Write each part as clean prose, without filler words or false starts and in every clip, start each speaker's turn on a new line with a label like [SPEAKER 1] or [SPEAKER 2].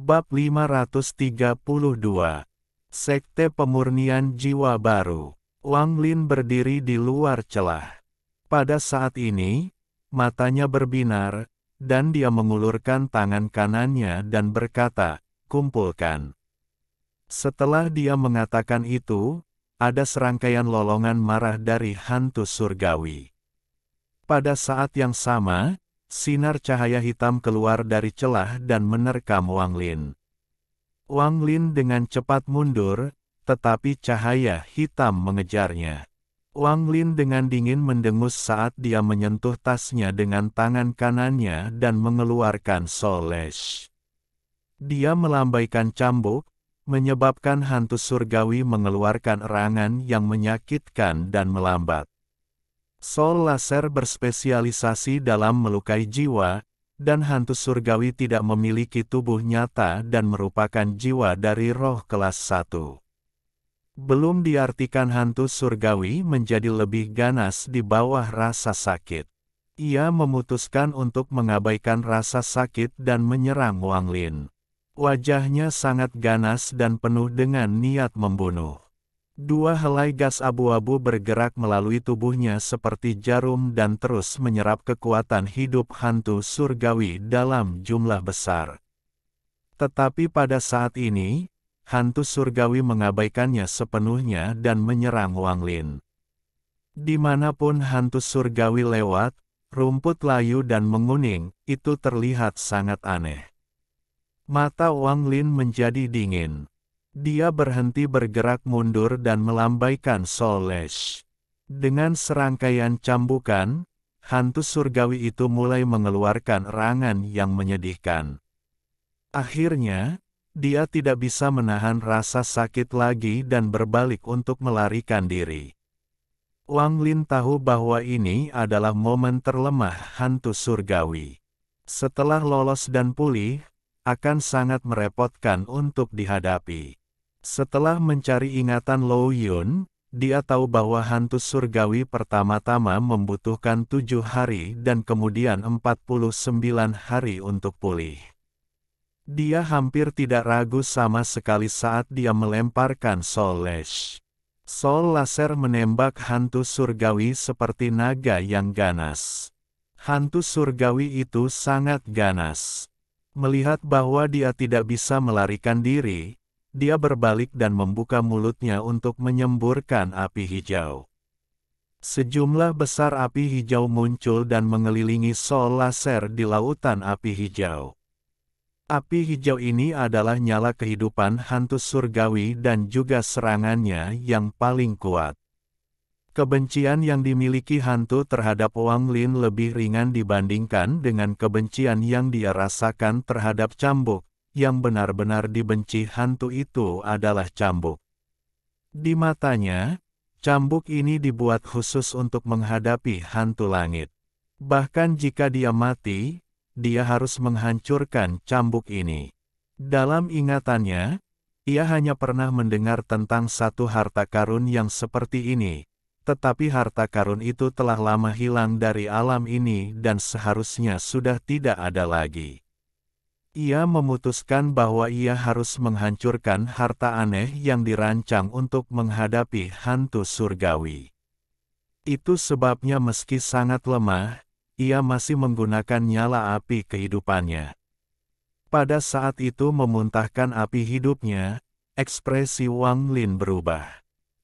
[SPEAKER 1] Bab 532. Sekte Pemurnian Jiwa Baru. Wang Lin berdiri di luar celah. Pada saat ini, matanya berbinar, dan dia mengulurkan tangan kanannya dan berkata, "Kumpulkan." Setelah dia mengatakan itu, ada serangkaian lolongan marah dari hantu surgawi. Pada saat yang sama, sinar cahaya hitam keluar dari celah dan menerkam Wang Lin. Wang Lin dengan cepat mundur, tetapi cahaya hitam mengejarnya. Wang Lin dengan dingin mendengus saat dia menyentuh tasnya dengan tangan kanannya dan mengeluarkan Soul Lash. Dia melambaikan cambuk, menyebabkan hantu surgawi mengeluarkan erangan yang menyakitkan dan melambat. Soul Laser berspesialisasi dalam melukai jiwa, dan hantu surgawi tidak memiliki tubuh nyata dan merupakan jiwa dari roh kelas 1. Belum diartikan hantu surgawi menjadi lebih ganas di bawah rasa sakit. Ia memutuskan untuk mengabaikan rasa sakit dan menyerang Wang Lin. Wajahnya sangat ganas dan penuh dengan niat membunuh. Dua helai gas abu-abu bergerak melalui tubuhnya seperti jarum dan terus menyerap kekuatan hidup hantu surgawi dalam jumlah besar. Tetapi pada saat ini, hantu surgawi mengabaikannya sepenuhnya dan menyerang Wang Lin. Dimanapun hantu surgawi lewat, rumput layu dan menguning, itu terlihat sangat aneh. Mata Wang Lin menjadi dingin. Dia berhenti bergerak mundur dan melambaikan Soul Lash. Dengan serangkaian cambukan, hantu surgawi itu mulai mengeluarkan erangan yang menyedihkan. Akhirnya, dia tidak bisa menahan rasa sakit lagi dan berbalik untuk melarikan diri. Wang Lin tahu bahwa ini adalah momen terlemah hantu surgawi. Setelah lolos dan pulih, akan sangat merepotkan untuk dihadapi. Setelah mencari ingatan Lo Yun, dia tahu bahwa hantu surgawi pertama-tama membutuhkan 7 hari dan kemudian 49 hari untuk pulih. Dia hampir tidak ragu sama sekali saat dia melemparkan Soul Lash. Soul Laser menembak hantu surgawi seperti naga yang ganas. Hantu surgawi itu sangat ganas. Melihat bahwa dia tidak bisa melarikan diri, dia berbalik dan membuka mulutnya untuk menyemburkan api hijau. Sejumlah besar api hijau muncul dan mengelilingi Soul Laser di lautan api hijau. Api hijau ini adalah nyala kehidupan hantu surgawi dan juga serangannya yang paling kuat. Kebencian yang dimiliki hantu terhadap Wang Lin lebih ringan dibandingkan dengan kebencian yang dia rasakan terhadap cambuk. Yang benar-benar dibenci hantu itu adalah cambuk. Di matanya, cambuk ini dibuat khusus untuk menghadapi hantu langit. Bahkan jika dia mati, dia harus menghancurkan cambuk ini. Dalam ingatannya, ia hanya pernah mendengar tentang satu harta karun yang seperti ini, tetapi harta karun itu telah lama hilang dari alam ini dan seharusnya sudah tidak ada lagi. Ia memutuskan bahwa ia harus menghancurkan harta aneh yang dirancang untuk menghadapi hantu surgawi. Itu sebabnya meski sangat lemah, ia masih menggunakan nyala api kehidupannya. Pada saat itu memuntahkan api hidupnya, ekspresi Wang Lin berubah.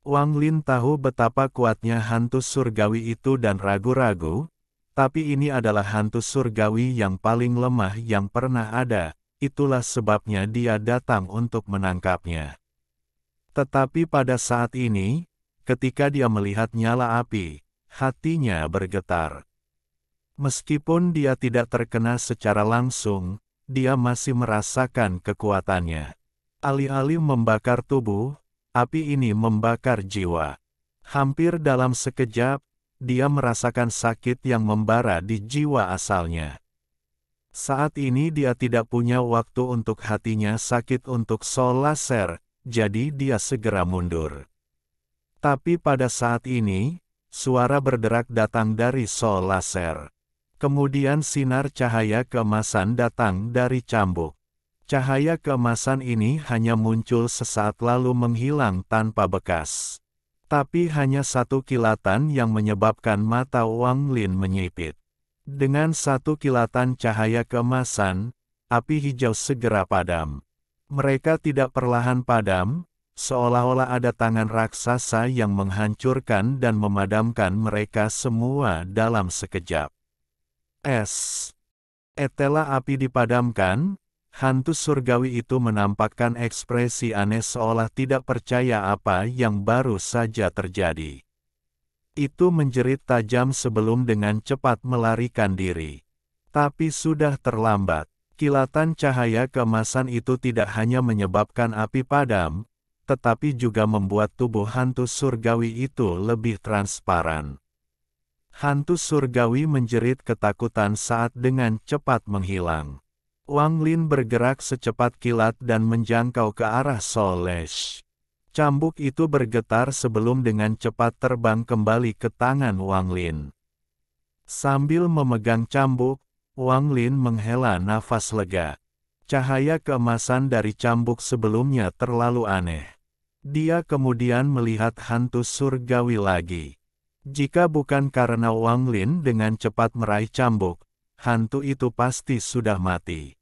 [SPEAKER 1] Wang Lin tahu betapa kuatnya hantu surgawi itu dan ragu-ragu, tapi ini adalah hantu surgawi yang paling lemah yang pernah ada, itulah sebabnya dia datang untuk menangkapnya. Tetapi pada saat ini, ketika dia melihat nyala api, hatinya bergetar. Meskipun dia tidak terkena secara langsung, dia masih merasakan kekuatannya. Alih-alih membakar tubuh, api ini membakar jiwa. Hampir dalam sekejap, dia merasakan sakit yang membara di jiwa asalnya. Saat ini dia tidak punya waktu untuk hatinya sakit untuk Soul Laser, jadi dia segera mundur. Tapi pada saat ini, suara berderak datang dari Soul Laser. Kemudian sinar cahaya keemasan datang dari cambuk. Cahaya keemasan ini hanya muncul sesaat lalu menghilang tanpa bekas. Tapi hanya satu kilatan yang menyebabkan mata Wang Lin menyipit. Dengan satu kilatan cahaya keemasan, api hijau segera padam. Mereka tidak perlahan padam, seolah-olah ada tangan raksasa yang menghancurkan dan memadamkan mereka semua dalam sekejap. Setelah api dipadamkan, hantu surgawi itu menampakkan ekspresi aneh seolah tidak percaya apa yang baru saja terjadi. Itu menjerit tajam sebelum dengan cepat melarikan diri. Tapi sudah terlambat. Kilatan cahaya keemasan itu tidak hanya menyebabkan api padam, tetapi juga membuat tubuh hantu surgawi itu lebih transparan. Hantu surgawi menjerit ketakutan saat dengan cepat menghilang. Wang Lin bergerak secepat kilat dan menjangkau ke arah Solesh. Cambuk itu bergetar sebelum dengan cepat terbang kembali ke tangan Wang Lin. Sambil memegang cambuk, Wang Lin menghela nafas lega. Cahaya keemasan dari cambuk sebelumnya terlalu aneh. Dia kemudian melihat hantu surgawi lagi. Jika bukan karena Wang Lin dengan cepat meraih cambuk, hantu itu pasti sudah mati.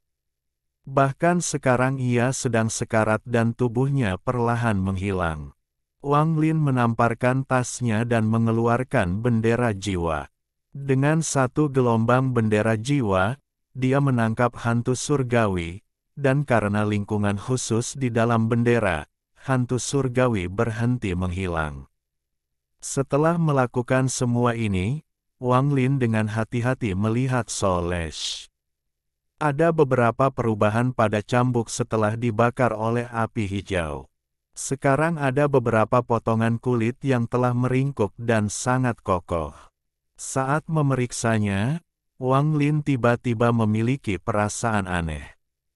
[SPEAKER 1] Bahkan sekarang ia sedang sekarat dan tubuhnya perlahan menghilang. Wang Lin menamparkan tasnya dan mengeluarkan bendera jiwa. Dengan satu gelombang bendera jiwa, dia menangkap hantu surgawi, dan karena lingkungan khusus di dalam bendera, hantu surgawi berhenti menghilang. Setelah melakukan semua ini, Wang Lin dengan hati-hati melihat Solesh. Ada beberapa perubahan pada cambuk setelah dibakar oleh api hijau. Sekarang ada beberapa potongan kulit yang telah meringkuk dan sangat kokoh. Saat memeriksanya, Wang Lin tiba-tiba memiliki perasaan aneh.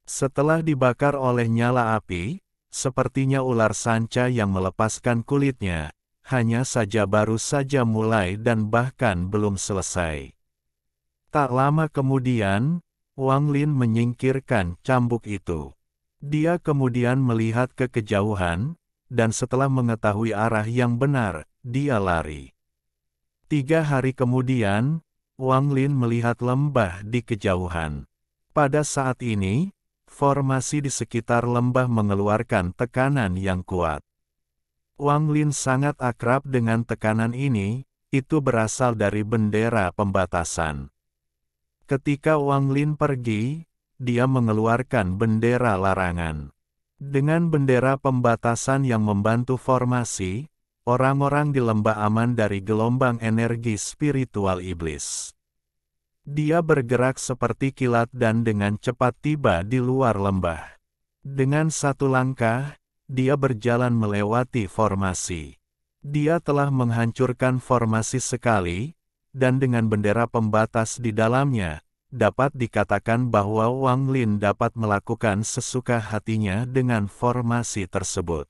[SPEAKER 1] Setelah dibakar oleh nyala api, sepertinya ular sanca yang melepaskan kulitnya, hanya saja baru saja mulai dan bahkan belum selesai. Tak lama kemudian, Wang Lin menyingkirkan cambuk itu. Dia kemudian melihat ke kejauhan, dan setelah mengetahui arah yang benar, dia lari. 3 hari kemudian, Wang Lin melihat lembah di kejauhan. Pada saat ini, formasi di sekitar lembah mengeluarkan tekanan yang kuat. Wang Lin sangat akrab dengan tekanan ini, itu berasal dari bendera pembatasan. Ketika Wang Lin pergi, dia mengeluarkan bendera larangan. Dengan bendera pembatasan yang membantu formasi, orang-orang di lembah aman dari gelombang energi spiritual iblis. Dia bergerak seperti kilat dan dengan cepat tiba di luar lembah. Dengan satu langkah, dia berjalan melewati formasi. Dia telah menghancurkan formasi sekali, dan dengan bendera pembatas di dalamnya, dapat dikatakan bahwa Wang Lin dapat melakukan sesuka hatinya dengan formasi tersebut.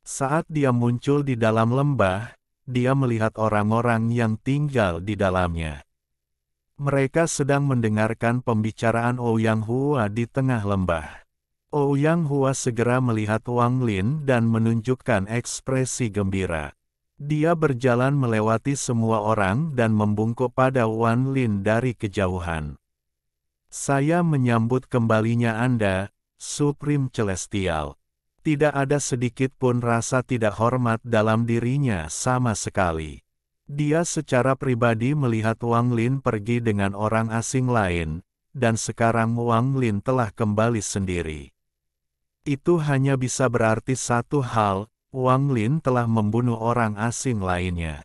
[SPEAKER 1] Saat dia muncul di dalam lembah, dia melihat orang-orang yang tinggal di dalamnya. Mereka sedang mendengarkan pembicaraan Ouyang Hua di tengah lembah. Ouyang Hua segera melihat Wang Lin dan menunjukkan ekspresi gembira. Dia berjalan melewati semua orang dan membungkuk pada Wang Lin dari kejauhan. "Saya menyambut kembalinya Anda, Supreme Celestial." Tidak ada sedikit pun rasa tidak hormat dalam dirinya sama sekali. Dia secara pribadi melihat Wang Lin pergi dengan orang asing lain, dan sekarang Wang Lin telah kembali sendiri. Itu hanya bisa berarti satu hal, Wang Lin telah membunuh orang asing lainnya.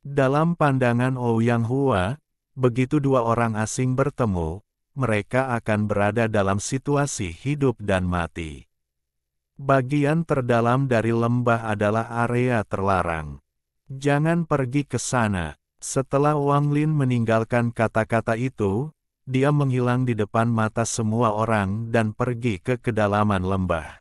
[SPEAKER 1] Dalam pandangan Ouyang Hua, begitu dua orang asing bertemu, mereka akan berada dalam situasi hidup dan mati. Bagian terdalam dari lembah adalah area terlarang. Jangan pergi ke sana. Setelah Wang Lin meninggalkan kata-kata itu, dia menghilang di depan mata semua orang dan pergi ke kedalaman lembah.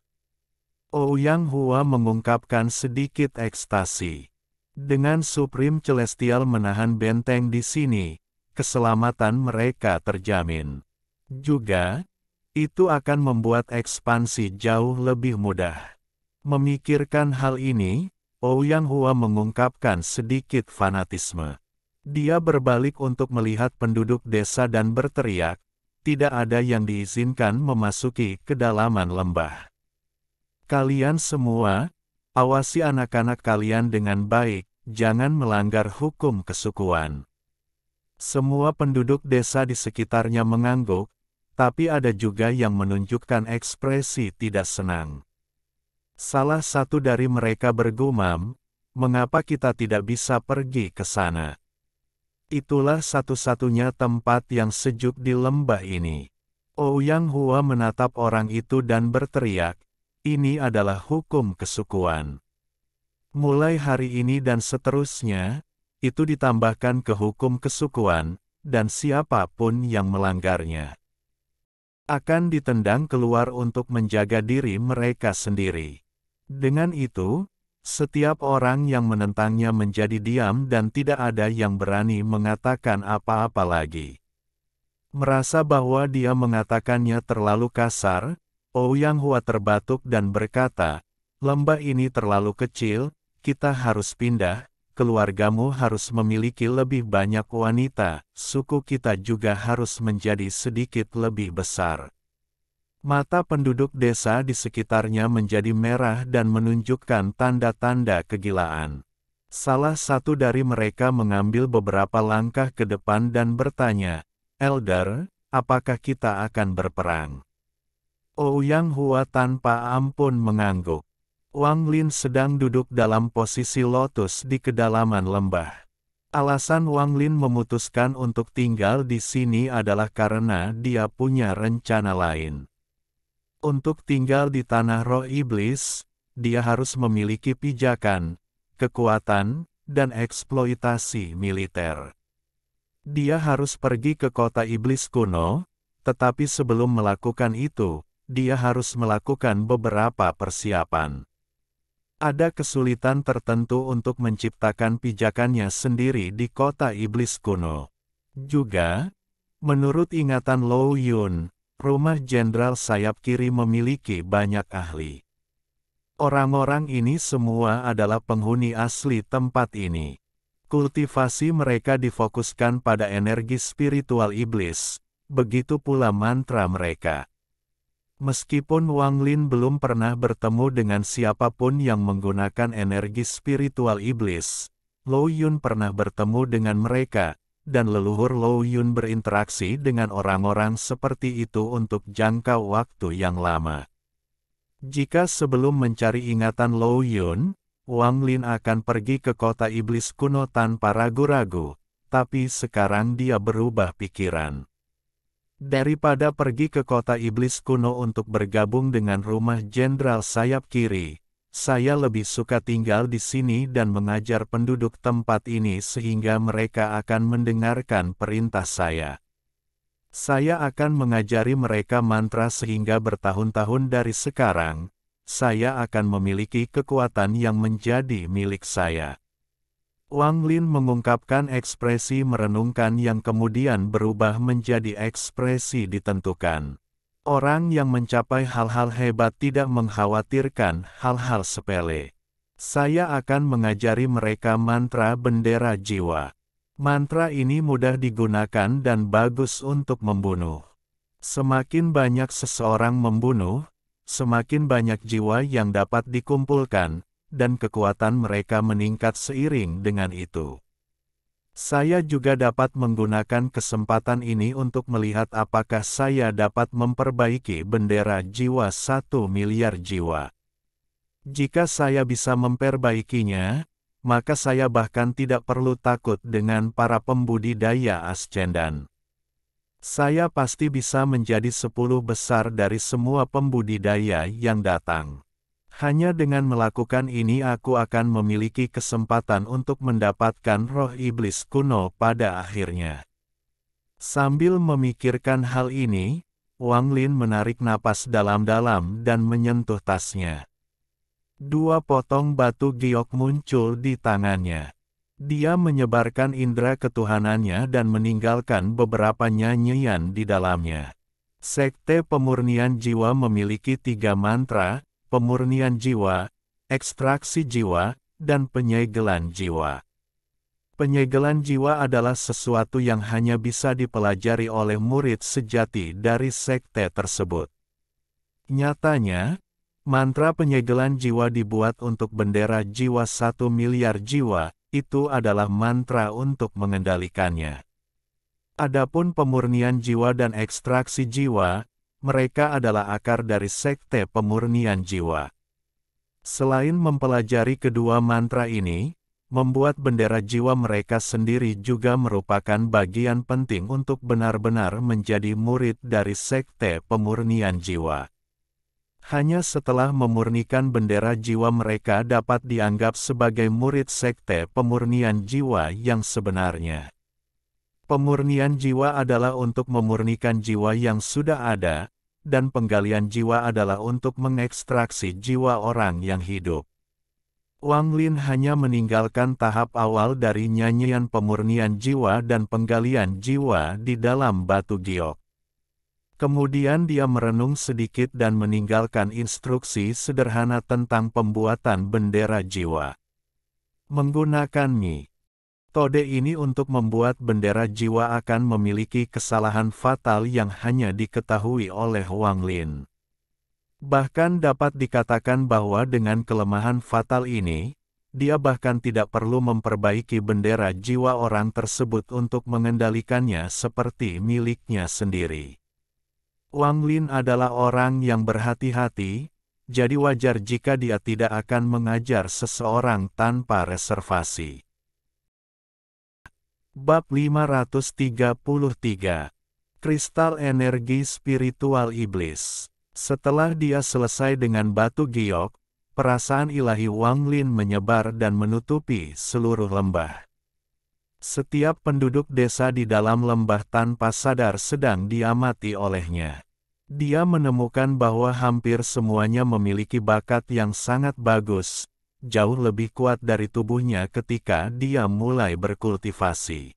[SPEAKER 1] Ouyang Hua mengungkapkan sedikit ekstasi. Dengan Supreme Celestial menahan benteng di sini, keselamatan mereka terjamin. Juga, Itu akan membuat ekspansi jauh lebih mudah. Memikirkan hal ini, Ouyang Hua mengungkapkan sedikit fanatisme. Dia berbalik untuk melihat penduduk desa dan berteriak, tidak ada yang diizinkan memasuki kedalaman lembah. Kalian semua, awasi anak-anak kalian dengan baik, jangan melanggar hukum kesukuan. Semua penduduk desa di sekitarnya mengangguk, tapi ada juga yang menunjukkan ekspresi tidak senang. Salah satu dari mereka bergumam, mengapa kita tidak bisa pergi ke sana? Itulah satu-satunya tempat yang sejuk di lembah ini. Ouyang Hua menatap orang itu dan berteriak, ini adalah hukum kesukuan. Mulai hari ini dan seterusnya, itu ditambahkan ke hukum kesukuan, dan siapapun yang melanggarnya akan ditendang keluar untuk menjaga diri mereka sendiri. Dengan itu, setiap orang yang menentangnya menjadi diam dan tidak ada yang berani mengatakan apa-apa lagi. Merasa bahwa dia mengatakannya terlalu kasar, Ouyang Hua terbatuk dan berkata, lembah ini terlalu kecil, kita harus pindah, keluargamu harus memiliki lebih banyak wanita, suku kita juga harus menjadi sedikit lebih besar. Mata penduduk desa di sekitarnya menjadi merah dan menunjukkan tanda-tanda kegilaan. Salah satu dari mereka mengambil beberapa langkah ke depan dan bertanya, Elder, apakah kita akan berperang? Ouyang Hua tanpa ampun mengangguk. Wang Lin sedang duduk dalam posisi lotus di kedalaman lembah. Alasan Wang Lin memutuskan untuk tinggal di sini adalah karena dia punya rencana lain. Untuk tinggal di tanah roh iblis, dia harus memiliki pijakan, kekuatan, dan eksploitasi militer. Dia harus pergi ke kota iblis kuno, tetapi sebelum melakukan itu, dia harus melakukan beberapa persiapan. Ada kesulitan tertentu untuk menciptakan pijakannya sendiri di kota iblis kuno. Juga, menurut ingatan Lou Yun, rumah jenderal sayap kiri memiliki banyak ahli. Orang-orang ini semua adalah penghuni asli tempat ini. Kultivasi mereka difokuskan pada energi spiritual iblis, begitu pula mantra mereka. Meskipun Wang Lin belum pernah bertemu dengan siapapun yang menggunakan energi spiritual iblis, Lou Yun pernah bertemu dengan mereka, dan leluhur Lou Yun berinteraksi dengan orang-orang seperti itu untuk jangka waktu yang lama. Jika sebelum mencari ingatan Lou Yun, Wang Lin akan pergi ke kota iblis kuno tanpa ragu-ragu, tapi sekarang dia berubah pikiran. Daripada pergi ke kota iblis kuno untuk bergabung dengan rumah jenderal sayap kiri, saya lebih suka tinggal di sini dan mengajar penduduk tempat ini sehingga mereka akan mendengarkan perintah saya. Saya akan mengajari mereka mantra sehingga bertahun-tahun dari sekarang, saya akan memiliki kekuatan yang menjadi milik saya. Wang Lin mengungkapkan ekspresi merenungkan yang kemudian berubah menjadi ekspresi ditentukan. Orang yang mencapai hal-hal hebat tidak mengkhawatirkan hal-hal sepele. Saya akan mengajari mereka mantra bendera jiwa. Mantra ini mudah digunakan dan bagus untuk membunuh. Semakin banyak seseorang membunuh, semakin banyak jiwa yang dapat dikumpulkan, dan kekuatan mereka meningkat seiring dengan itu. Saya juga dapat menggunakan kesempatan ini untuk melihat apakah saya dapat memperbaiki bendera jiwa 1 miliar jiwa. Jika saya bisa memperbaikinya, maka saya bahkan tidak perlu takut dengan para pembudidaya ascendan. Saya pasti bisa menjadi 10 besar dari semua pembudidaya yang datang. Hanya dengan melakukan ini aku akan memiliki kesempatan untuk mendapatkan roh iblis kuno pada akhirnya. Sambil memikirkan hal ini, Wang Lin menarik napas dalam-dalam dan menyentuh tasnya. 2 potong batu giok muncul di tangannya. Dia menyebarkan indera ketuhanannya dan meninggalkan beberapa nyanyian di dalamnya. Sekte Pemurnian Jiwa memiliki 3 mantra: pemurnian jiwa, ekstraksi jiwa, dan penyegelan jiwa. Penyegelan jiwa adalah sesuatu yang hanya bisa dipelajari oleh murid sejati dari sekte tersebut. Nyatanya, mantra penyegelan jiwa dibuat untuk bendera jiwa 1 miliar jiwa, itu adalah mantra untuk mengendalikannya. Adapun pemurnian jiwa dan ekstraksi jiwa, mereka adalah akar dari sekte pemurnian jiwa. Selain mempelajari kedua mantra ini, membuat bendera jiwa mereka sendiri juga merupakan bagian penting untuk benar-benar menjadi murid dari sekte pemurnian jiwa. Hanya setelah memurnikan bendera jiwa mereka dapat dianggap sebagai murid sekte pemurnian jiwa yang sebenarnya. Pemurnian jiwa adalah untuk memurnikan jiwa yang sudah ada, dan penggalian jiwa adalah untuk mengekstraksi jiwa orang yang hidup. Wang Lin hanya meninggalkan tahap awal dari nyanyian pemurnian jiwa dan penggalian jiwa di dalam batu giok. Kemudian dia merenung sedikit dan meninggalkan instruksi sederhana tentang pembuatan bendera jiwa. Menggunakan metode ini untuk membuat bendera jiwa akan memiliki kesalahan fatal yang hanya diketahui oleh Wang Lin. Bahkan dapat dikatakan bahwa dengan kelemahan fatal ini, dia bahkan tidak perlu memperbaiki bendera jiwa orang tersebut untuk mengendalikannya seperti miliknya sendiri. Wang Lin adalah orang yang berhati-hati, jadi wajar jika dia tidak akan mengajar seseorang tanpa reservasi. Bab 533. Kristal Energi Spiritual Iblis. Setelah dia selesai dengan batu giok, perasaan ilahi Wang Lin menyebar dan menutupi seluruh lembah. Setiap penduduk desa di dalam lembah tanpa sadar sedang diamati olehnya. Dia menemukan bahwa hampir semuanya memiliki bakat yang sangat bagus, jauh lebih kuat dari tubuhnya ketika dia mulai berkultivasi.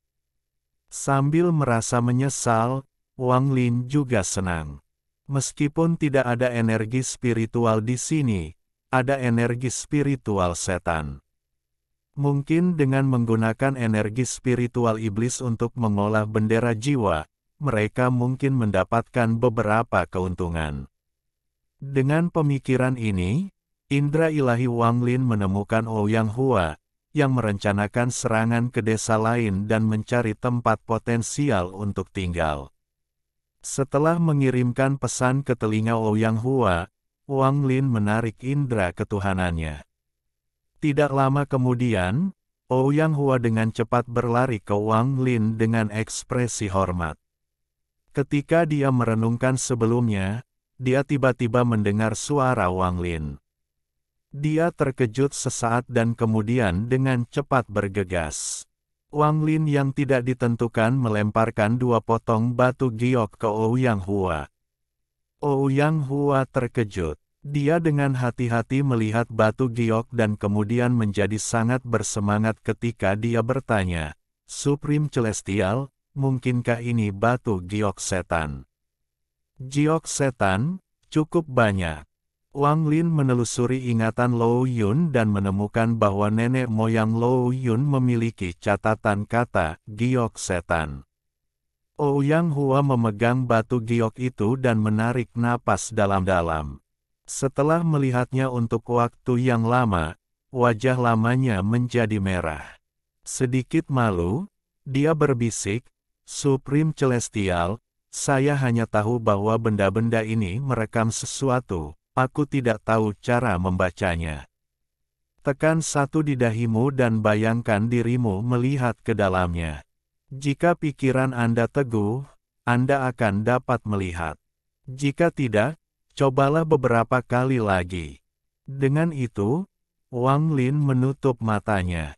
[SPEAKER 1] Sambil merasa menyesal, Wang Lin juga senang. Meskipun tidak ada energi spiritual di sini, ada energi spiritual setan. Mungkin dengan menggunakan energi spiritual iblis untuk mengolah bendera jiwa, mereka mungkin mendapatkan beberapa keuntungan. Dengan pemikiran ini, indra ilahi Wang Lin menemukan Ouyang Hua, yang merencanakan serangan ke desa lain dan mencari tempat potensial untuk tinggal. Setelah mengirimkan pesan ke telinga Ouyang Hua, Wang Lin menarik indra ketuhanannya. Tidak lama kemudian, Ouyang Hua dengan cepat berlari ke Wang Lin dengan ekspresi hormat. Ketika dia merenungkan sebelumnya, dia tiba-tiba mendengar suara Wang Lin. Dia terkejut sesaat dan kemudian dengan cepat bergegas. Wang Lin yang tidak ditentukan melemparkan 2 potong batu giok ke Ouyang Hua. Ouyang Hua terkejut. Dia dengan hati-hati melihat batu giok dan kemudian menjadi sangat bersemangat ketika dia bertanya, "Supreme Celestial, mungkinkah ini batu giok setan?" Giok setan, cukup banyak. Wang Lin menelusuri ingatan Lou Yun dan menemukan bahwa nenek moyang Lou Yun memiliki catatan kata giok setan. Ouyang Hua memegang batu giok itu dan menarik napas dalam-dalam. Setelah melihatnya untuk waktu yang lama, wajah lamanya menjadi merah. Sedikit malu, dia berbisik, "Supreme Celestial, saya hanya tahu bahwa benda-benda ini merekam sesuatu. Aku tidak tahu cara membacanya." Tekan 1 di dahimu dan bayangkan dirimu melihat ke dalamnya. Jika pikiran Anda teguh, Anda akan dapat melihat. Jika tidak, cobalah beberapa kali lagi. Dengan itu, Wang Lin menutup matanya.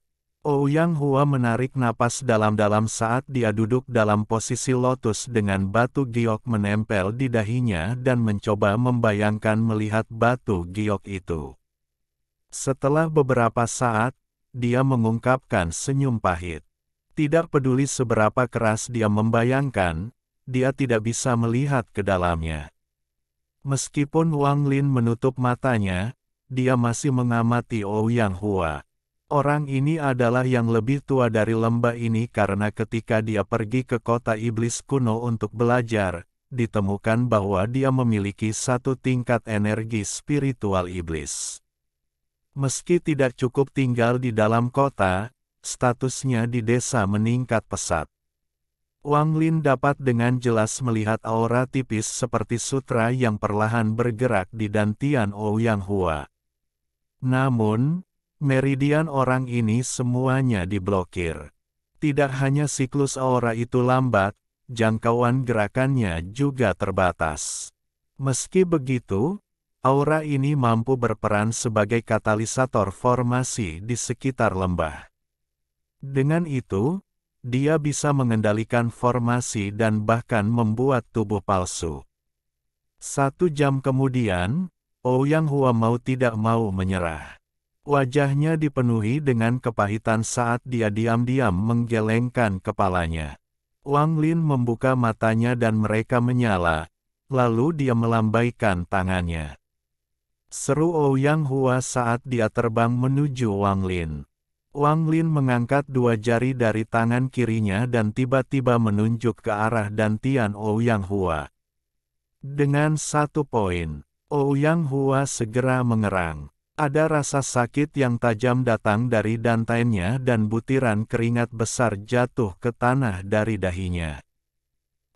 [SPEAKER 1] Ouyang Hua menarik napas dalam-dalam saat dia duduk dalam posisi lotus dengan batu giok menempel di dahinya dan mencoba membayangkan melihat batu giok itu. Setelah beberapa saat, dia mengungkapkan senyum pahit. Tidak peduli seberapa keras dia membayangkan, dia tidak bisa melihat ke dalamnya. Meskipun Wang Lin menutup matanya, dia masih mengamati Ouyang Hua. Orang ini adalah yang lebih tua dari lembah ini karena ketika dia pergi ke kota iblis kuno untuk belajar, ditemukan bahwa dia memiliki satu tingkat energi spiritual iblis. Meski tidak cukup tinggal di dalam kota, statusnya di desa meningkat pesat. Wang Lin dapat dengan jelas melihat aura tipis seperti sutra yang perlahan bergerak di dantian Ouyang Hua. Namun, meridian orang ini semuanya diblokir. Tidak hanya siklus aura itu lambat, jangkauan gerakannya juga terbatas. Meski begitu, aura ini mampu berperan sebagai katalisator formasi di sekitar lembah. Dengan itu, dia bisa mengendalikan formasi dan bahkan membuat tubuh palsu. 1 jam kemudian, Ouyang Hua mau tidak mau menyerah. Wajahnya dipenuhi dengan kepahitan saat dia diam-diam menggelengkan kepalanya. Wang Lin membuka matanya dan mereka menyala, lalu dia melambaikan tangannya. Seru Ouyang Hua saat dia terbang menuju Wang Lin. Wang Lin mengangkat 2 jari dari tangan kirinya dan tiba-tiba menunjuk ke arah dantian Ouyang Hua. Dengan 1 poin, Ouyang Hua segera mengerang. Ada rasa sakit yang tajam datang dari dantainya dan butiran keringat besar jatuh ke tanah dari dahinya.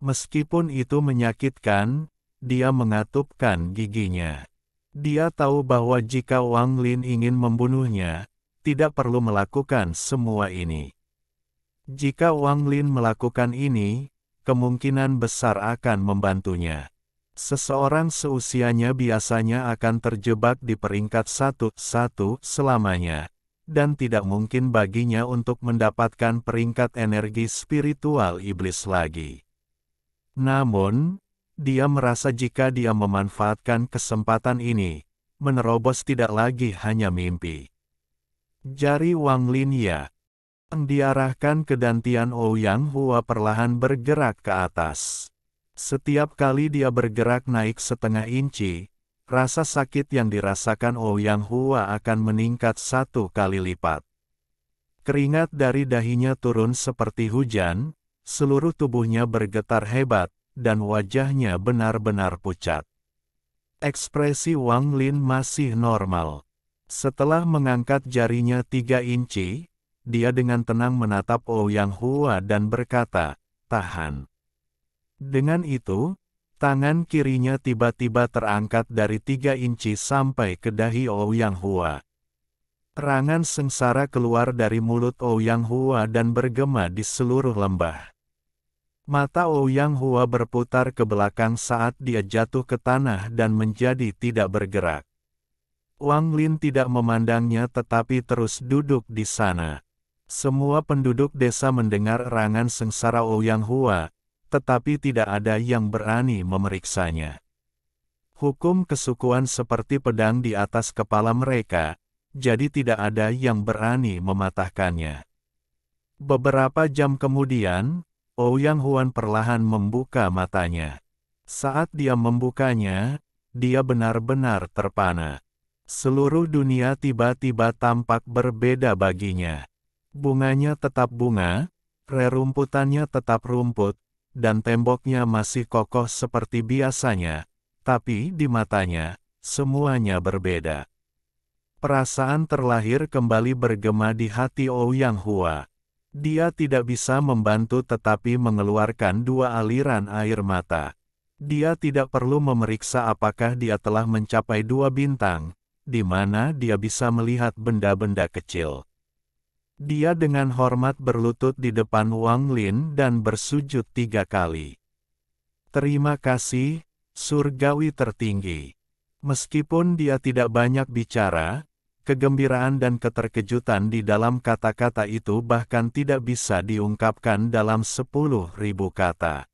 [SPEAKER 1] Meskipun itu menyakitkan, dia mengatupkan giginya. Dia tahu bahwa jika Wang Lin ingin membunuhnya, tidak perlu melakukan semua ini. Jika Wang Lin melakukan ini, kemungkinan besar akan membantunya. Seseorang seusianya biasanya akan terjebak di peringkat 1-1 selamanya, dan tidak mungkin baginya untuk mendapatkan peringkat energi spiritual iblis lagi. Namun, dia merasa jika dia memanfaatkan kesempatan ini, menerobos tidak lagi hanya mimpi. Jari Wang Lin yang diarahkan ke dantian Ouyang Hua perlahan bergerak ke atas. Setiap kali dia bergerak naik setengah inci, rasa sakit yang dirasakan Ouyang Hua akan meningkat 1 kali lipat. Keringat dari dahinya turun seperti hujan, seluruh tubuhnya bergetar hebat, dan wajahnya benar-benar pucat. Ekspresi Wang Lin masih normal. Setelah mengangkat jarinya 3 inci, dia dengan tenang menatap Ouyang Hua dan berkata, "Tahan." Dengan itu, tangan kirinya tiba-tiba terangkat dari 3 inci sampai ke dahi Ouyang Hua. Rangan sengsara keluar dari mulut Ouyang Hua dan bergema di seluruh lembah. Mata Ouyang Hua berputar ke belakang saat dia jatuh ke tanah dan menjadi tidak bergerak. Wang Lin tidak memandangnya tetapi terus duduk di sana. Semua penduduk desa mendengar rangan sengsara Ouyang Hua, tetapi tidak ada yang berani memeriksanya. Hukum kesukuan seperti pedang di atas kepala mereka, jadi tidak ada yang berani mematahkannya. Beberapa jam kemudian, Ouyang Hua perlahan membuka matanya. Saat dia membukanya, dia benar-benar terpana. Seluruh dunia tiba-tiba tampak berbeda baginya. Bunganya tetap bunga, rerumputannya tetap rumput, dan temboknya masih kokoh seperti biasanya, tapi di matanya, semuanya berbeda. Perasaan terlahir kembali bergema di hati Ouyang Hua. Dia tidak bisa membantu tetapi mengeluarkan 2 aliran air mata. Dia tidak perlu memeriksa apakah dia telah mencapai 2 bintang, di mana dia bisa melihat benda-benda kecil. Dia dengan hormat berlutut di depan Wang Lin dan bersujud 3 kali. "Terima kasih, surgawi tertinggi." Meskipun dia tidak banyak bicara, kegembiraan dan keterkejutan di dalam kata-kata itu bahkan tidak bisa diungkapkan dalam 10.000 kata.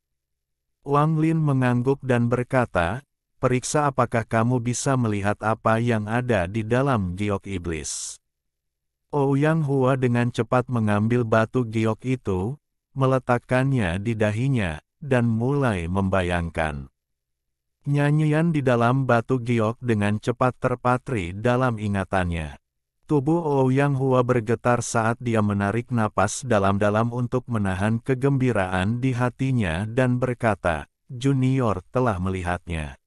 [SPEAKER 1] Wang Lin mengangguk dan berkata, "Periksa apakah kamu bisa melihat apa yang ada di dalam giok iblis." Ouyang Hua dengan cepat mengambil batu giok itu, meletakkannya di dahinya, dan mulai membayangkan. Nyanyian di dalam batu giok dengan cepat terpatri dalam ingatannya. Tubuh Ouyang Hua bergetar saat dia menarik napas dalam-dalam untuk menahan kegembiraan di hatinya dan berkata, "Junior telah melihatnya."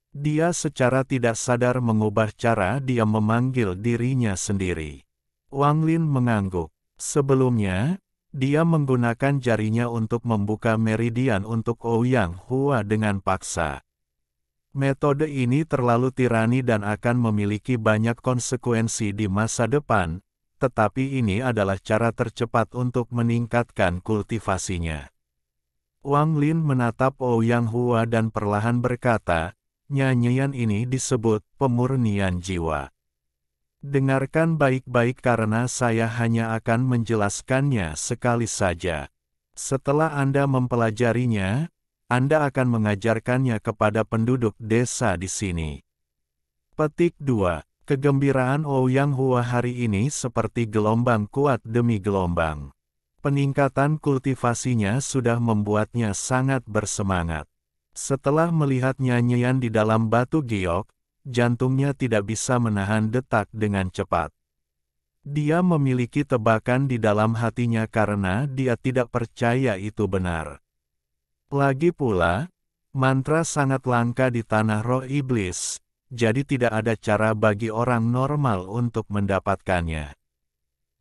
[SPEAKER 1] Dia secara tidak sadar mengubah cara dia memanggil dirinya sendiri. Wang Lin mengangguk. Sebelumnya, dia menggunakan jarinya untuk membuka meridian untuk Ouyang Hua dengan paksa. Metode ini terlalu tirani dan akan memiliki banyak konsekuensi di masa depan, tetapi ini adalah cara tercepat untuk meningkatkan kultivasinya. Wang Lin menatap Ouyang Hua dan perlahan berkata, "Nyanyian ini disebut pemurnian jiwa. Dengarkan baik-baik karena saya hanya akan menjelaskannya sekali saja. Setelah Anda mempelajarinya, Anda akan mengajarkannya kepada penduduk desa di sini." Petik 2. Kegembiraan Ouyang Hua hari ini seperti gelombang kuat demi gelombang. Peningkatan kultivasinya sudah membuatnya sangat bersemangat. Setelah melihat nyanyian di dalam batu giok, jantungnya tidak bisa menahan detak dengan cepat. Dia memiliki tebakan di dalam hatinya karena dia tidak percaya itu benar. Lagi pula, mantra sangat langka di tanah roh iblis, jadi tidak ada cara bagi orang normal untuk mendapatkannya.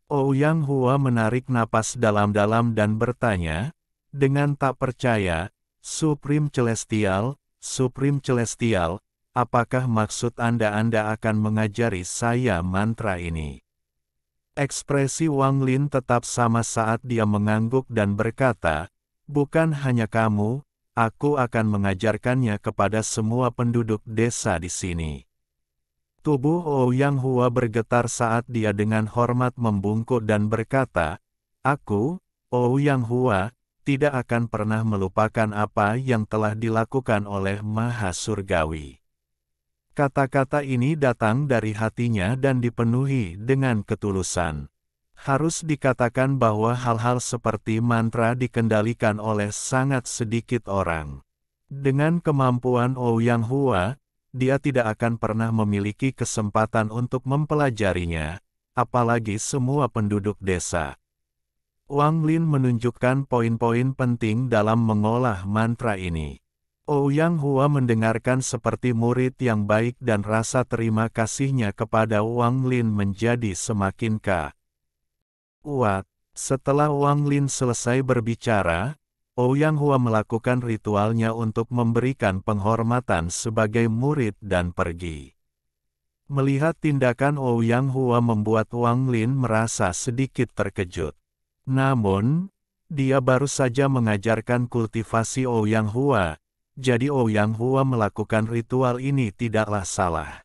[SPEAKER 1] Ouyang Hua menarik napas dalam-dalam dan bertanya, dengan tak percaya, Supreme Celestial, apakah maksud Anda akan mengajari saya mantra ini? Ekspresi Wang Lin tetap sama saat dia mengangguk dan berkata, "Bukan hanya kamu, aku akan mengajarkannya kepada semua penduduk desa di sini." Tubuh Ouyang Hua bergetar saat dia dengan hormat membungkuk dan berkata, "Aku, Ouyang Hua, tidak akan pernah melupakan apa yang telah dilakukan oleh Maha Surgawi." Kata-kata ini datang dari hatinya dan dipenuhi dengan ketulusan. Harus dikatakan bahwa hal-hal seperti mantra dikendalikan oleh sangat sedikit orang. Dengan kemampuan Ouyang Hua, dia tidak akan pernah memiliki kesempatan untuk mempelajarinya, apalagi semua penduduk desa. Wang Lin menunjukkan poin-poin penting dalam mengolah mantra ini. Ouyang Hua mendengarkan seperti murid yang baik dan rasa terima kasihnya kepada Wang Lin menjadi semakin kuat. Setelah Wang Lin selesai berbicara, Ouyang Hua melakukan ritualnya untuk memberikan penghormatan sebagai murid dan pergi. Melihat tindakan Ouyang Hua membuat Wang Lin merasa sedikit terkejut. Namun, dia baru saja mengajarkan kultivasi Ouyang Hua, jadi Ouyang Hua melakukan ritual ini tidaklah salah.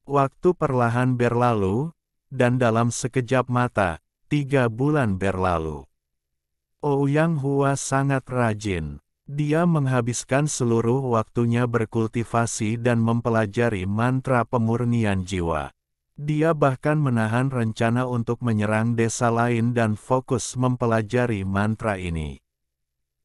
[SPEAKER 1] Waktu perlahan berlalu, dan dalam sekejap mata, 3 bulan berlalu. Ouyang Hua sangat rajin. Dia menghabiskan seluruh waktunya berkultivasi dan mempelajari mantra pemurnian jiwa. Dia bahkan menahan rencana untuk menyerang desa lain dan fokus mempelajari mantra ini.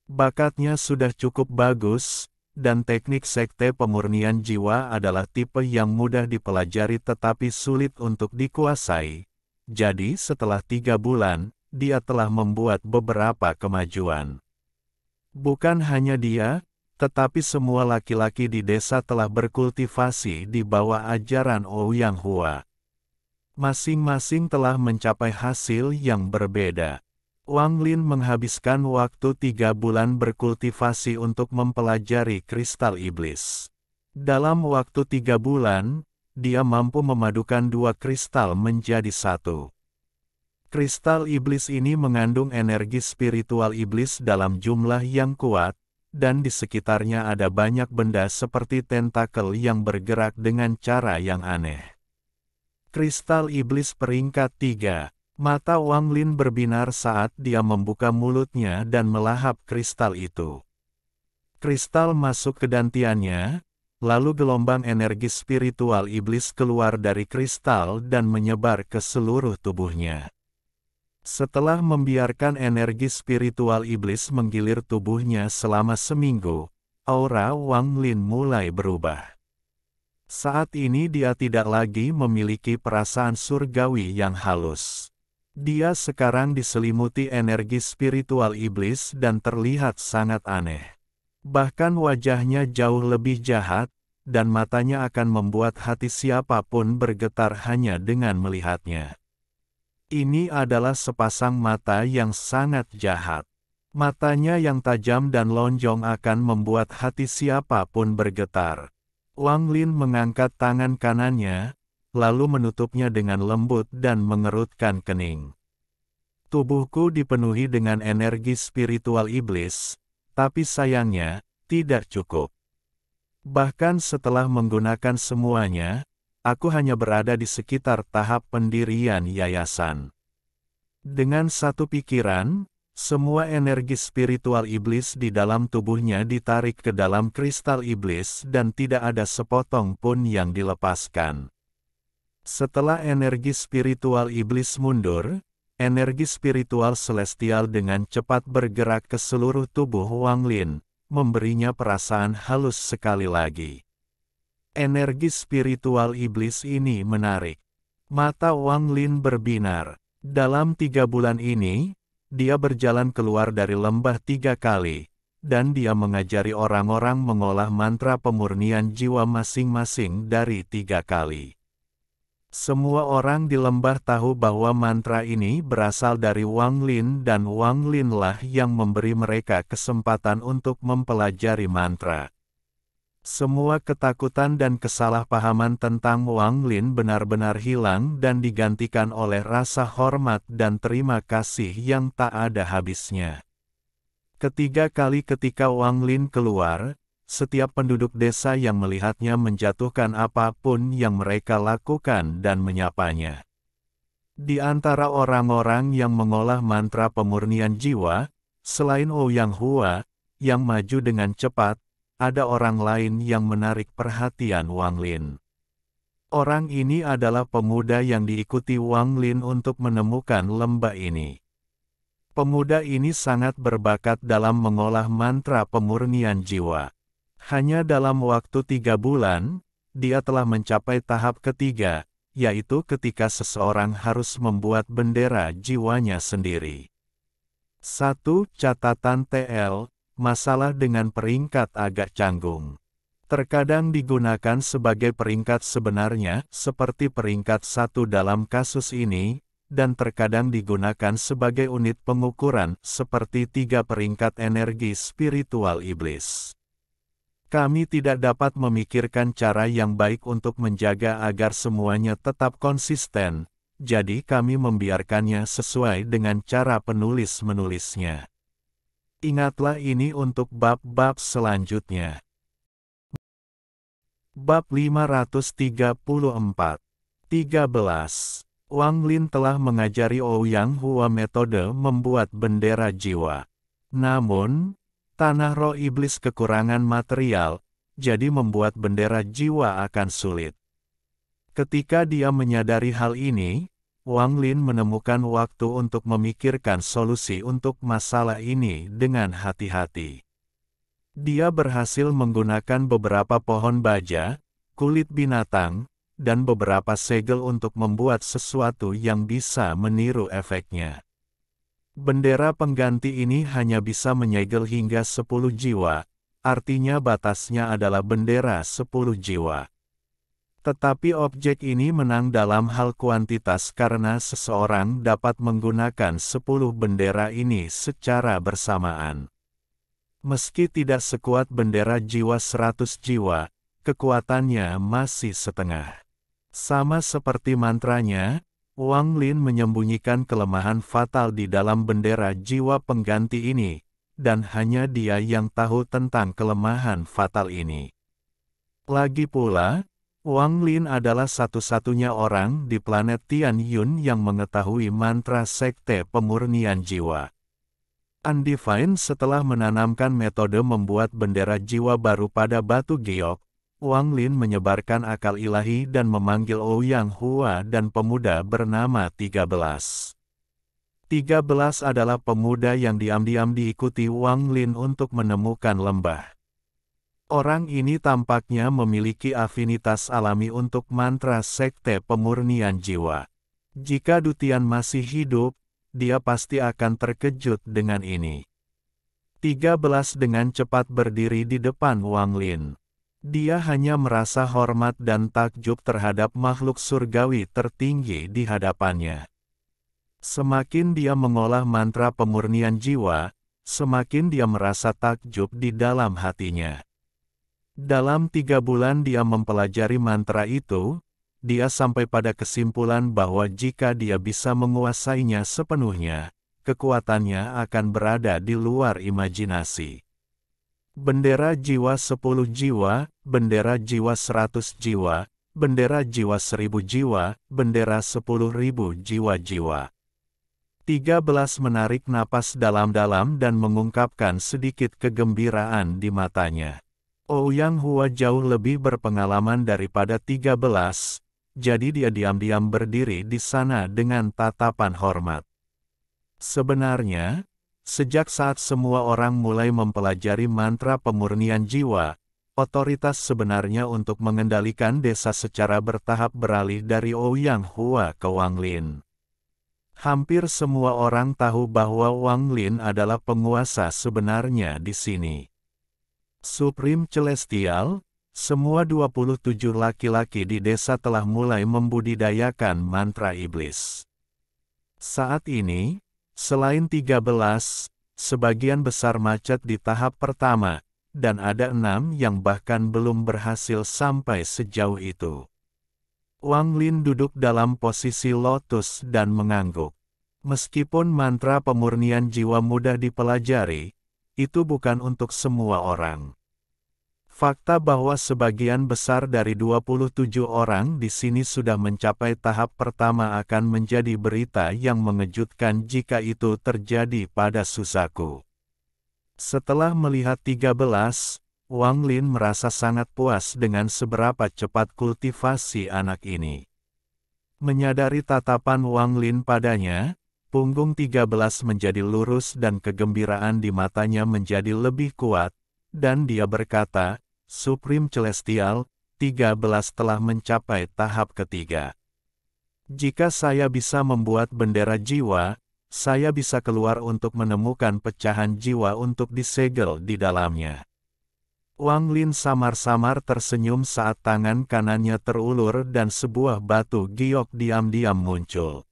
[SPEAKER 1] Bakatnya sudah cukup bagus, dan teknik sekte pemurnian jiwa adalah tipe yang mudah dipelajari tetapi sulit untuk dikuasai. Jadi setelah 3 bulan, dia telah membuat beberapa kemajuan. Bukan hanya dia, tetapi semua laki-laki di desa telah berkultivasi di bawah ajaran Ouyang Hua. Masing-masing telah mencapai hasil yang berbeda. Wang Lin menghabiskan waktu 3 bulan berkultivasi untuk mempelajari kristal iblis. Dalam waktu 3 bulan, dia mampu memadukan 2 kristal menjadi 1. Kristal iblis ini mengandung energi spiritual iblis dalam jumlah yang kuat, dan di sekitarnya ada banyak benda seperti tentakel yang bergerak dengan cara yang aneh. Kristal iblis peringkat 3. Mata Wang Lin berbinar saat dia membuka mulutnya dan melahap kristal itu. Kristal masuk ke dantiannya, lalu gelombang energi spiritual iblis keluar dari kristal dan menyebar ke seluruh tubuhnya. Setelah membiarkan energi spiritual iblis menggilir tubuhnya selama seminggu, aura Wang Lin mulai berubah. Saat ini dia tidak lagi memiliki perasaan surgawi yang halus. Dia sekarang diselimuti energi spiritual iblis dan terlihat sangat aneh. Bahkan wajahnya jauh lebih jahat, dan matanya akan membuat hati siapapun bergetar hanya dengan melihatnya. Ini adalah sepasang mata yang sangat jahat. Matanya yang tajam dan lonjong akan membuat hati siapapun bergetar. Wang Lin mengangkat tangan kanannya, lalu menutupnya dengan lembut dan mengerutkan kening. Tubuhku dipenuhi dengan energi spiritual iblis, tapi sayangnya, tidak cukup. Bahkan setelah menggunakan semuanya, aku hanya berada di sekitar tahap pendirian yayasan. Dengan satu pikiran, semua energi spiritual iblis di dalam tubuhnya ditarik ke dalam kristal iblis dan tidak ada sepotong pun yang dilepaskan. Setelah energi spiritual iblis mundur, energi spiritual celestial dengan cepat bergerak ke seluruh tubuh Wang Lin, memberinya perasaan halus sekali lagi. Energi spiritual iblis ini menarik. Mata Wang Lin berbinar. Dalam 3 bulan ini, dia berjalan keluar dari lembah 3 kali, dan dia mengajari orang-orang mengolah mantra pemurnian jiwa masing-masing dari 3 kali. Semua orang di lembah tahu bahwa mantra ini berasal dari Wang Lin dan Wang Lin lah yang memberi mereka kesempatan untuk mempelajari mantra. Semua ketakutan dan kesalahpahaman tentang Wang Lin benar-benar hilang dan digantikan oleh rasa hormat dan terima kasih yang tak ada habisnya. Ketiga kali ketika Wang Lin keluar, setiap penduduk desa yang melihatnya menjatuhkan apapun yang mereka lakukan dan menyapanya. Di antara orang-orang yang mengolah mantra pemurnian jiwa, selain Ouyang Hua, yang maju dengan cepat, ada orang lain yang menarik perhatian Wang Lin. Orang ini adalah pemuda yang diikuti Wang Lin untuk menemukan lembah ini. Pemuda ini sangat berbakat dalam mengolah mantra pemurnian jiwa. Hanya dalam waktu 3 bulan, dia telah mencapai tahap ketiga, yaitu ketika seseorang harus membuat bendera jiwanya sendiri. 1. Catatan TL. Masalah dengan peringkat agak canggung. Terkadang digunakan sebagai peringkat sebenarnya, seperti peringkat 1 dalam kasus ini, dan terkadang digunakan sebagai unit pengukuran, seperti 3 peringkat energi spiritual iblis. Kami tidak dapat memikirkan cara yang baik untuk menjaga agar semuanya tetap konsisten, jadi kami membiarkannya sesuai dengan cara penulis-menulisnya. Ingatlah ini untuk bab-bab selanjutnya. Bab 534. 13. Wang Lin telah mengajari Ouyang Hua metode membuat bendera jiwa. Namun, tanah roh iblis kekurangan material, jadi membuat bendera jiwa akan sulit. Ketika dia menyadari hal ini, Wang Lin menemukan waktu untuk memikirkan solusi untuk masalah ini dengan hati-hati. Dia berhasil menggunakan beberapa pohon baja, kulit binatang, dan beberapa segel untuk membuat sesuatu yang bisa meniru efeknya. Bendera pengganti ini hanya bisa menyegel hingga 10 jiwa, artinya batasnya adalah bendera 10 jiwa. Tetapi objek ini menang dalam hal kuantitas karena seseorang dapat menggunakan 10 bendera ini secara bersamaan. Meski tidak sekuat bendera jiwa 100 jiwa, kekuatannya masih setengah. Sama seperti mantranya, Wang Lin menyembunyikan kelemahan fatal di dalam bendera jiwa pengganti ini, dan hanya dia yang tahu tentang kelemahan fatal ini. Lagi pula, Wang Lin adalah satu-satunya orang di planet Tian Yun yang mengetahui mantra sekte pemurnian jiwa. Undefined setelah menanamkan metode membuat bendera jiwa baru pada batu giok, Wang Lin menyebarkan akal ilahi dan memanggil Ouyang Hua dan pemuda bernama 13. 13 adalah pemuda yang diam-diam diikuti Wang Lin untuk menemukan lembah. Orang ini tampaknya memiliki afinitas alami untuk mantra sekte pemurnian jiwa. Jika Dutian masih hidup, dia pasti akan terkejut dengan ini. 13 dengan cepat berdiri di depan Wang Lin. Dia hanya merasa hormat dan takjub terhadap makhluk surgawi tertinggi di hadapannya. Semakin dia mengolah mantra pemurnian jiwa, semakin dia merasa takjub di dalam hatinya. Dalam 3 bulan dia mempelajari mantra itu, dia sampai pada kesimpulan bahwa jika dia bisa menguasainya sepenuhnya, kekuatannya akan berada di luar imajinasi. Bendera jiwa 10 jiwa, bendera jiwa 100 jiwa, bendera jiwa 1000 jiwa, bendera 10.000 jiwa-jiwa. 13 menarik napas dalam-dalam dan mengungkapkan sedikit kegembiraan di matanya. Ouyang Hua jauh lebih berpengalaman daripada 13, jadi dia diam-diam berdiri di sana dengan tatapan hormat. Sebenarnya, sejak saat semua orang mulai mempelajari mantra pemurnian jiwa, otoritas sebenarnya untuk mengendalikan desa secara bertahap beralih dari Ouyang Hua ke Wang Lin. Hampir semua orang tahu bahwa Wang Lin adalah penguasa sebenarnya di sini. Supreme Celestial, semua 27 laki-laki di desa telah mulai membudidayakan mantra iblis. Saat ini, selain 13, sebagian besar macet di tahap pertama, dan ada 6 yang bahkan belum berhasil sampai sejauh itu. Wang Lin duduk dalam posisi lotus dan mengangguk. Meskipun mantra pemurnian jiwa mudah dipelajari, itu bukan untuk semua orang. Fakta bahwa sebagian besar dari 27 orang di sini sudah mencapai tahap pertama akan menjadi berita yang mengejutkan jika itu terjadi pada Suzaku. Setelah melihat 13, Wang Lin merasa sangat puas dengan seberapa cepat kultivasi anak ini. Menyadari tatapan Wang Lin padanya, punggung 13 menjadi lurus dan kegembiraan di matanya menjadi lebih kuat, dan dia berkata, Supreme Celestial, 13 telah mencapai tahap ketiga. Jika saya bisa membuat bendera jiwa, saya bisa keluar untuk menemukan pecahan jiwa untuk disegel di dalamnya. Wang Lin samar-samar tersenyum saat tangan kanannya terulur dan sebuah batu giok diam-diam muncul.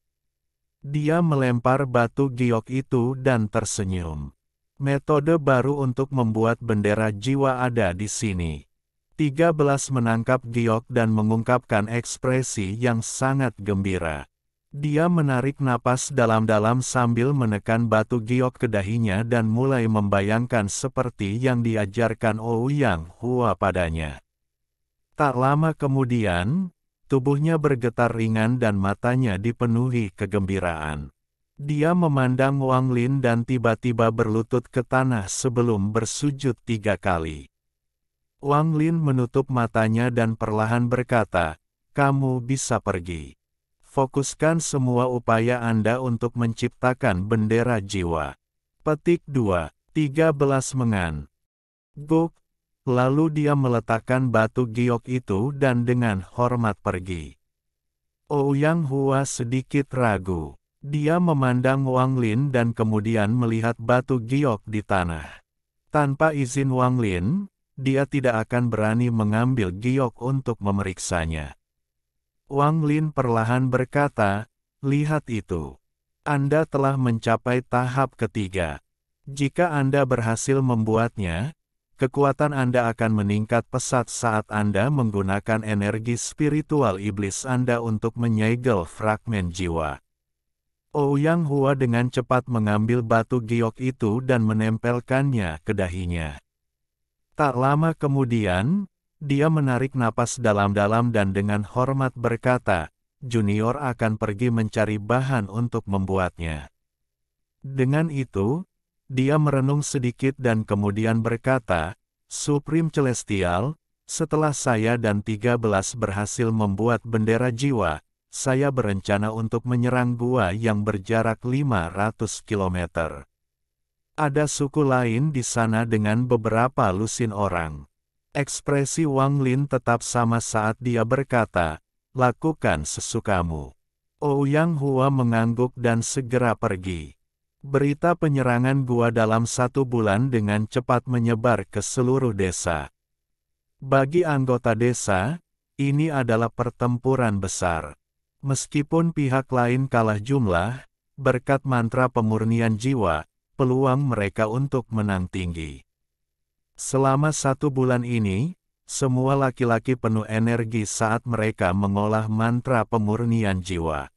[SPEAKER 1] Dia melempar batu giok itu dan tersenyum. Metode baru untuk membuat bendera jiwa ada di sini. 13 menangkap giok dan mengungkapkan ekspresi yang sangat gembira. Dia menarik napas dalam-dalam sambil menekan batu giok ke dahinya dan mulai membayangkan seperti yang diajarkan Ouyang Hua padanya. Tak lama kemudian, tubuhnya bergetar ringan dan matanya dipenuhi kegembiraan. Dia memandang Wang Lin dan tiba-tiba berlutut ke tanah sebelum bersujud 3 kali. Wang Lin menutup matanya dan perlahan berkata, "Kamu bisa pergi. Fokuskan semua upaya Anda untuk menciptakan bendera jiwa." Petik 2. 13 mengangguk. Lalu dia meletakkan batu giok itu dan dengan hormat pergi. Ouyang Hua sedikit ragu. Dia memandang Wang Lin dan kemudian melihat batu giok di tanah. Tanpa izin Wang Lin, dia tidak akan berani mengambil giok untuk memeriksanya. Wang Lin perlahan berkata, "Lihat itu. Anda telah mencapai tahap ketiga. Jika Anda berhasil membuatnya, kekuatan Anda akan meningkat pesat saat Anda menggunakan energi spiritual iblis Anda untuk menyegel fragmen jiwa." Ouyang Hua dengan cepat mengambil batu giok itu dan menempelkannya ke dahinya. Tak lama kemudian, dia menarik napas dalam-dalam dan dengan hormat berkata, "Junior akan pergi mencari bahan untuk membuatnya." Dengan itu, dia merenung sedikit dan kemudian berkata, "Supreme Celestial, setelah saya dan 13 berhasil membuat bendera jiwa, saya berencana untuk menyerang gua yang berjarak 500 kilometer. Ada suku lain di sana dengan beberapa lusin orang. Ekspresi Wang Lin tetap sama saat dia berkata, lakukan sesukamu. Ouyang Hua mengangguk dan segera pergi. Berita penyerangan gua dalam 1 bulan dengan cepat menyebar ke seluruh desa. Bagi anggota desa, ini adalah pertempuran besar. Meskipun pihak lain kalah jumlah, berkat mantra pemurnian jiwa, peluang mereka untuk menang tinggi. Selama 1 bulan ini, semua laki-laki penuh energi saat mereka mengolah mantra pemurnian jiwa.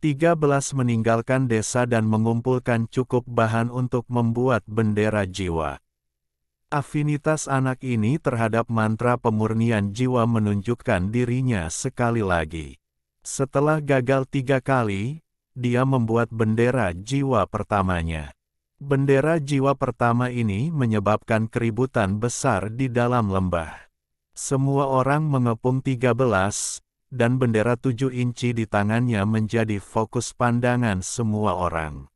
[SPEAKER 1] 13 meninggalkan desa dan mengumpulkan cukup bahan untuk membuat bendera jiwa. Afinitas anak ini terhadap mantra pemurnian jiwa menunjukkan dirinya sekali lagi. Setelah gagal 3 kali, dia membuat bendera jiwa pertamanya. Bendera jiwa pertama ini menyebabkan keributan besar di dalam lembah. Semua orang mengepung 13, dan bendera 7 inci di tangannya menjadi fokus pandangan semua orang.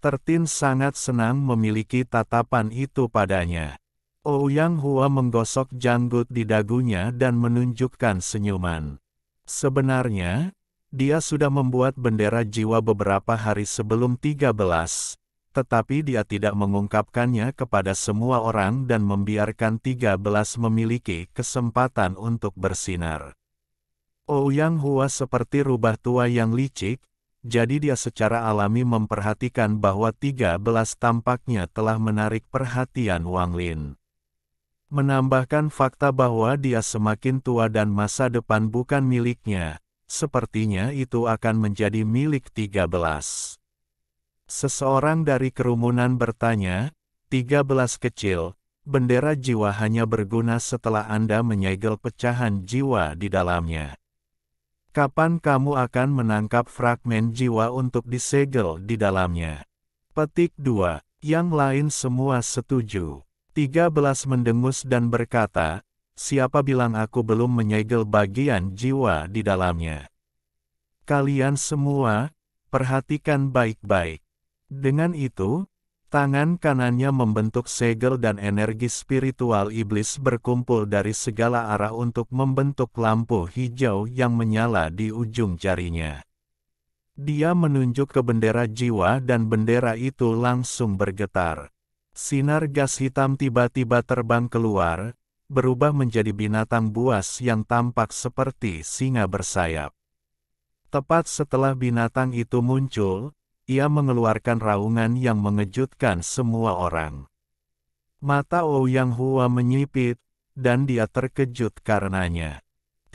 [SPEAKER 1] Tertin sangat senang memiliki tatapan itu padanya. Ouyang Hua menggosok janggut di dagunya dan menunjukkan senyuman. Sebenarnya, dia sudah membuat bendera jiwa beberapa hari sebelum 13, tetapi dia tidak mengungkapkannya kepada semua orang dan membiarkan 13 memiliki kesempatan untuk bersinar. Ouyang Hua seperti rubah tua yang licik, jadi dia secara alami memperhatikan bahwa 13 tampaknya telah menarik perhatian Wang Lin. Menambahkan fakta bahwa dia semakin tua dan masa depan bukan miliknya, sepertinya itu akan menjadi milik 13. Seseorang dari kerumunan bertanya, 13 kecil, bendera jiwa hanya berguna setelah Anda menyegel pecahan jiwa di dalamnya. Kapan kamu akan menangkap fragmen jiwa untuk disegel di dalamnya? Petik 2. Yang lain semua setuju. 13 mendengus dan berkata, siapa bilang aku belum menyegel bagian jiwa di dalamnya? Kalian semua, perhatikan baik-baik. Dengan itu, tangan kanannya membentuk segel dan energi spiritual iblis berkumpul dari segala arah untuk membentuk lampu hijau yang menyala di ujung jarinya. Dia menunjuk ke bendera jiwa dan bendera itu langsung bergetar. Sinar gas hitam tiba-tiba terbang keluar, berubah menjadi binatang buas yang tampak seperti singa bersayap. Tepat setelah binatang itu muncul, ia mengeluarkan raungan yang mengejutkan semua orang. Mata Ouyang Hua menyipit, dan dia terkejut karenanya.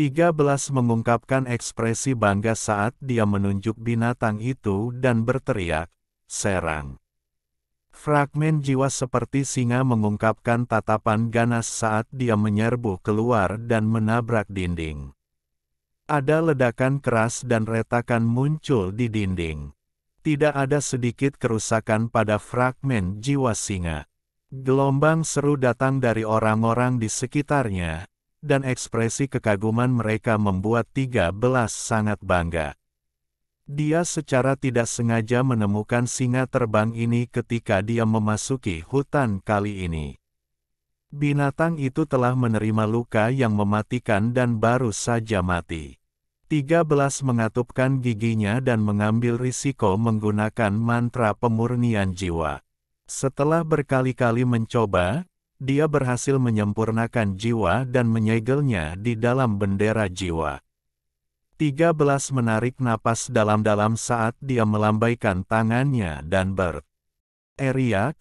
[SPEAKER 1] 13 mengungkapkan ekspresi bangga saat dia menunjuk binatang itu dan berteriak, serang. Fragmen jiwa seperti singa mengungkapkan tatapan ganas saat dia menyerbu keluar dan menabrak dinding. Ada ledakan keras dan retakan muncul di dinding. Tidak ada sedikit kerusakan pada fragmen jiwa singa. Gelombang seru datang dari orang-orang di sekitarnya, dan ekspresi kekaguman mereka membuat 13 sangat bangga. Dia secara tidak sengaja menemukan singa terbang ini ketika dia memasuki hutan kali ini. Binatang itu telah menerima luka yang mematikan dan baru saja mati. 13 mengatupkan giginya dan mengambil risiko menggunakan mantra pemurnian jiwa. Setelah berkali-kali mencoba, dia berhasil menyempurnakan jiwa dan menyegelnya di dalam bendera jiwa. 13 menarik napas dalam-dalam saat dia melambaikan tangannya dan berteriak,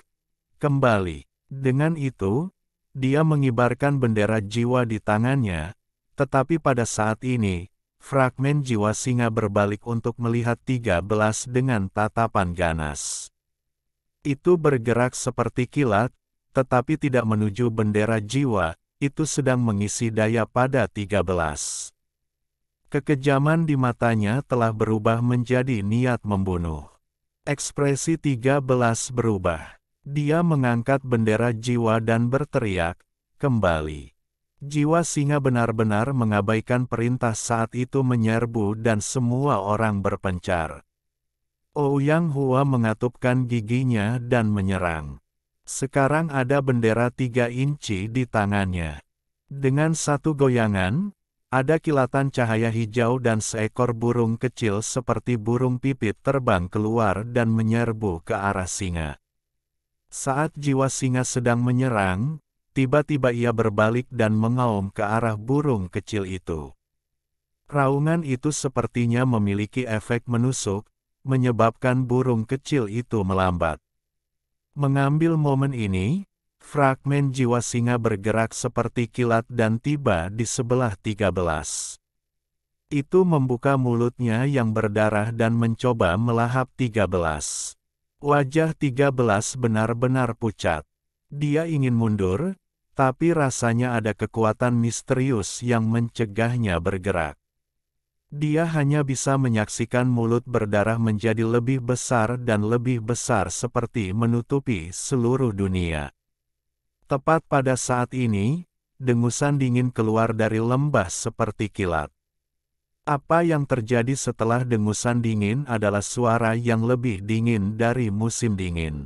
[SPEAKER 1] kembali. Dengan itu, dia mengibarkan bendera jiwa di tangannya, tetapi pada saat ini, fragmen jiwa singa berbalik untuk melihat 13 dengan tatapan ganas. Itu bergerak seperti kilat, tetapi tidak menuju bendera jiwa, itu sedang mengisi daya pada 13. Kekejaman di matanya telah berubah menjadi niat membunuh. Ekspresi 13 berubah. Dia mengangkat bendera jiwa dan berteriak, kembali. Jiwa singa benar-benar mengabaikan perintah saat itu menyerbu dan semua orang berpencar. Ouyang Hua mengatupkan giginya dan menyerang. Sekarang ada bendera 3 inci di tangannya. Dengan satu goyangan, ada kilatan cahaya hijau dan seekor burung kecil seperti burung pipit terbang keluar dan menyerbu ke arah singa. Saat jiwa singa sedang menyerang, tiba-tiba ia berbalik dan mengaum ke arah burung kecil itu. Raungan itu sepertinya memiliki efek menusuk, menyebabkan burung kecil itu melambat. Mengambil momen ini, fragmen jiwa singa bergerak seperti kilat dan tiba di sebelah 13. Itu membuka mulutnya yang berdarah dan mencoba melahap 13. Wajah 13 benar-benar pucat. Dia ingin mundur, tapi rasanya ada kekuatan misterius yang mencegahnya bergerak. Dia hanya bisa menyaksikan mulut berdarah menjadi lebih besar dan lebih besar seperti menutupi seluruh dunia. Tepat pada saat ini, dengusan dingin keluar dari lembah seperti kilat. Apa yang terjadi setelah dengusan dingin adalah suara yang lebih dingin dari musim dingin.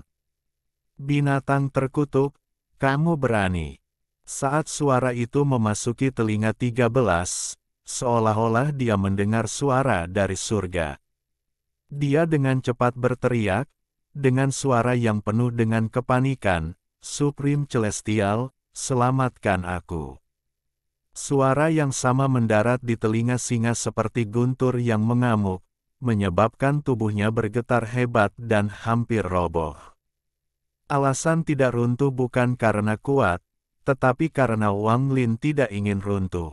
[SPEAKER 1] Binatang terkutuk, kamu berani. Saat suara itu memasuki telinga 13, seolah-olah dia mendengar suara dari surga. Dia dengan cepat berteriak, dengan suara yang penuh dengan kepanikan, Supreme Celestial, selamatkan aku. Suara yang sama mendarat di telinga singa seperti guntur yang mengamuk, menyebabkan tubuhnya bergetar hebat dan hampir roboh. Alasan tidak runtuh bukan karena kuat, tetapi karena Wang Lin tidak ingin runtuh.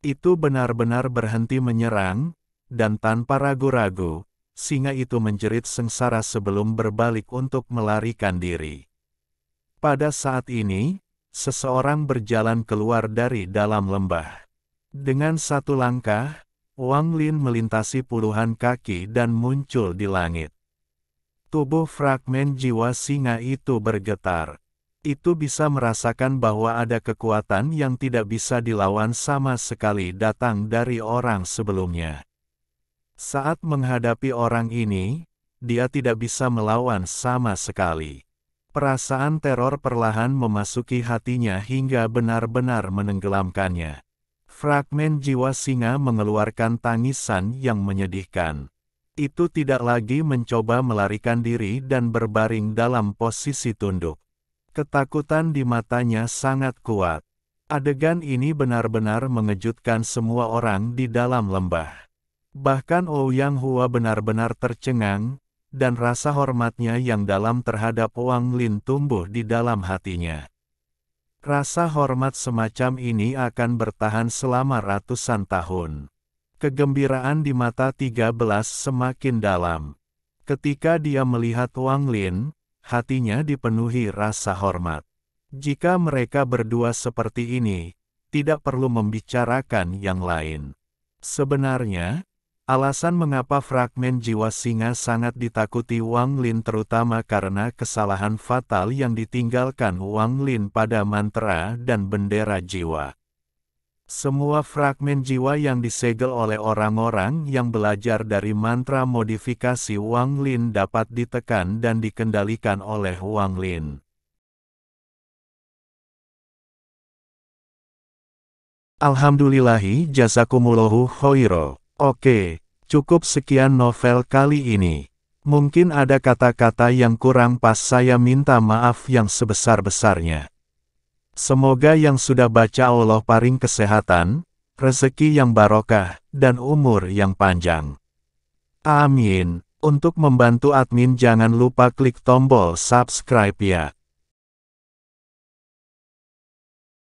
[SPEAKER 1] Itu benar-benar berhenti menyerang, dan tanpa ragu-ragu, singa itu menjerit sengsara sebelum berbalik untuk melarikan diri. Pada saat ini, seseorang berjalan keluar dari dalam lembah. Dengan satu langkah, Wang Lin melintasi puluhan kaki dan muncul di langit. Tubuh fragmen jiwa singa itu bergetar. Itu bisa merasakan bahwa ada kekuatan yang tidak bisa dilawan sama sekali datang dari orang sebelumnya. Saat menghadapi orang ini, dia tidak bisa melawan sama sekali. Perasaan teror perlahan memasuki hatinya hingga benar-benar menenggelamkannya. Fragmen jiwa singa mengeluarkan tangisan yang menyedihkan. Itu tidak lagi mencoba melarikan diri dan berbaring dalam posisi tunduk. Ketakutan di matanya sangat kuat. Adegan ini benar-benar mengejutkan semua orang di dalam lembah. Bahkan Ouyang Hua benar-benar tercengang, dan rasa hormatnya yang dalam terhadap Wang Lin tumbuh di dalam hatinya. Rasa hormat semacam ini akan bertahan selama ratusan tahun. Kegembiraan di mata 13 semakin dalam. Ketika dia melihat Wang Lin, hatinya dipenuhi rasa hormat. Jika mereka berdua seperti ini, tidak perlu membicarakan yang lain. Sebenarnya, alasan mengapa fragmen jiwa singa sangat ditakuti Wang Lin terutama karena kesalahan fatal yang ditinggalkan Wang Lin pada mantra dan bendera jiwa. Semua fragmen jiwa yang disegel oleh orang-orang yang belajar dari mantra modifikasi Wang Lin dapat ditekan dan dikendalikan oleh Wang Lin. Alhamdulillahi jazakumullahu khoiro. Oke, cukup sekian novel kali ini. Mungkin ada kata-kata yang kurang pas, saya minta maaf yang sebesar-besarnya. Semoga yang sudah baca Allah paring kesehatan, rezeki yang barokah, dan umur yang panjang. Amin. Untuk membantu admin jangan lupa klik tombol subscribe ya.